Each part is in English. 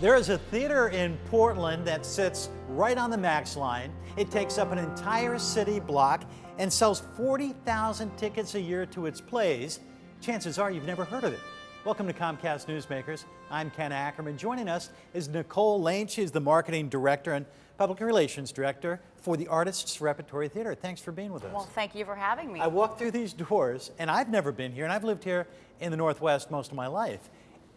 There is a theater in Portland that sits right on the Max line. It takes up an entire city block and sells 40,000 tickets a year to its plays. Chances are you've never heard of it. Welcome to Comcast Newsmakers. I'm Ken Ackerman. Joining us is Nicole Lane. She's the marketing director and public relations director for the Artists Repertory Theater. Thanks for being with us. Well, thank you for having me. I walked through these doors and I've never been here, and I've lived here in the Northwest most of my life.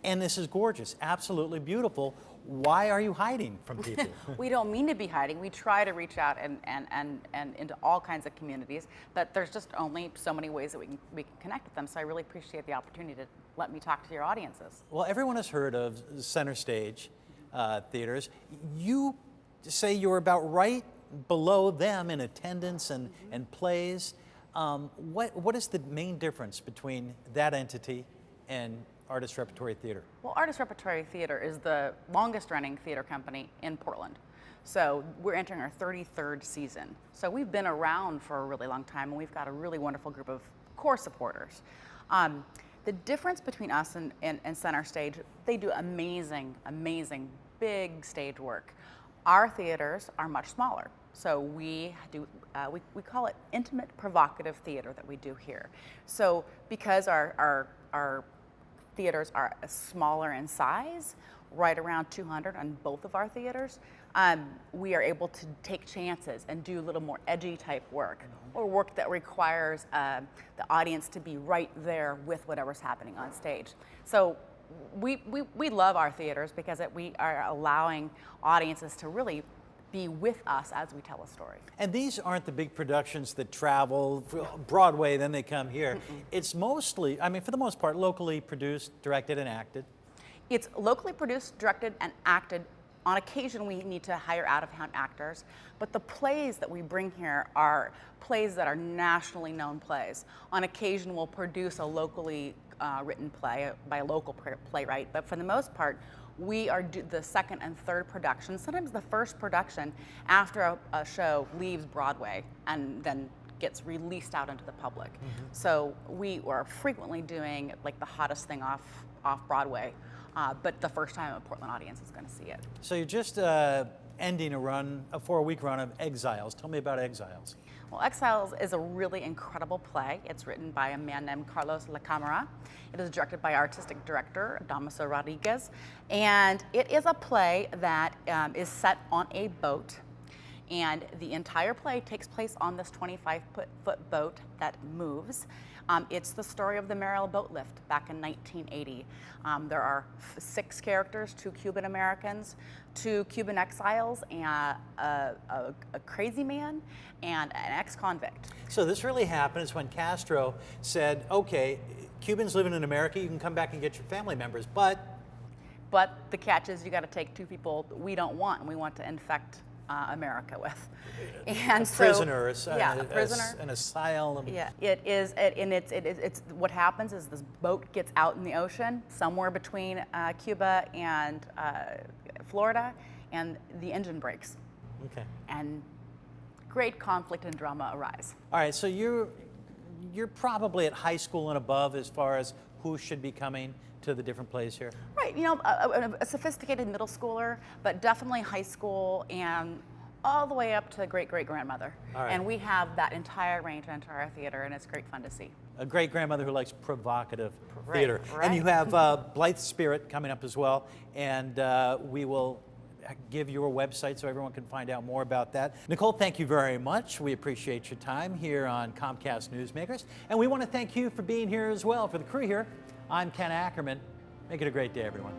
And this is gorgeous, absolutely beautiful. Why are you hiding from people? We don't mean to be hiding. We try to reach out and into all kinds of communities, but there's just only so many ways that we can connect with them. So I really appreciate the opportunity to let me talk to your audiences. Well, everyone has heard of center stage theaters. You say you're about right below them in attendance and plays. What is the main difference between that entity and Artist Repertory Theater? Well, Artist Repertory Theater is the longest running theater company in Portland. So we're entering our 33rd season. So we've been around for a really long time, and we've got a really wonderful group of core supporters. The difference between us and Center Stage, they do amazing, amazing big stage work. Our theaters are much smaller. So we do, we call it intimate provocative theater that we do here. So because our theaters are smaller in size, right around 200 on both of our theaters, we are able to take chances and do a little more edgy type work, or work that requires the audience to be right there with whatever's happening on stage. So we love our theaters because we are allowing audiences to really be with us as we tell a story. And these aren't the big productions that travel Broadway, then they come here. It's mostly, I mean, for the most part, locally produced, directed, and acted. It's locally produced, directed, and acted. On occasion, we need to hire out-of-town actors, but the plays that we bring here are plays that are nationally known plays. On occasion, we'll produce a locally written play by a local playwright, but for the most part, we are the second and third production, sometimes the first production after a show leaves Broadway and then gets released out into the public. So we are frequently doing like the hottest thing off Broadway, but the first time a Portland audience is going to see it. So you're just ending a 4-week run of Exiles. Tell me about Exiles. Well, Exiles is a really incredible play. It's written by a man named Carlos La Camara. It is directed by artistic director Damaso Rodriguez. And it is a play that is set on a boat. And the entire play takes place on this 25-foot boat that moves. It's the story of the Mariel boat lift back in 1980. There are 6 characters, 2 Cuban Americans, 2 Cuban exiles, and a crazy man, and an ex-convict. So this really happens when Castro said, okay, Cubans living in America, you can come back and get your family members, but the catch is you got to take 2 people that we don't want, and we want to infect America with. And prisoners, a prisoner, an asylum. Yeah, it is, and it's what happens is this boat gets out in the ocean somewhere between Cuba and Florida, and the engine breaks. Okay. And great conflict and drama arise. All right, so you're probably at high school and above as far as who should be coming to the different plays here? Right, you know, a sophisticated middle schooler, but definitely high school and all the way up to great-great-grandmother. Right. And we have that entire range into our theater, and it's great fun to see. A great-grandmother who likes provocative theater. Right. And you have Blythe Spirit coming up as well, and we will give your website so everyone can find out more about that. Nicole, thank you very much. We appreciate your time here on Comcast Newsmakers. And we want to thank you for being here as well. For the crew here, I'm Ken Ackerman. Make it a great day, everyone.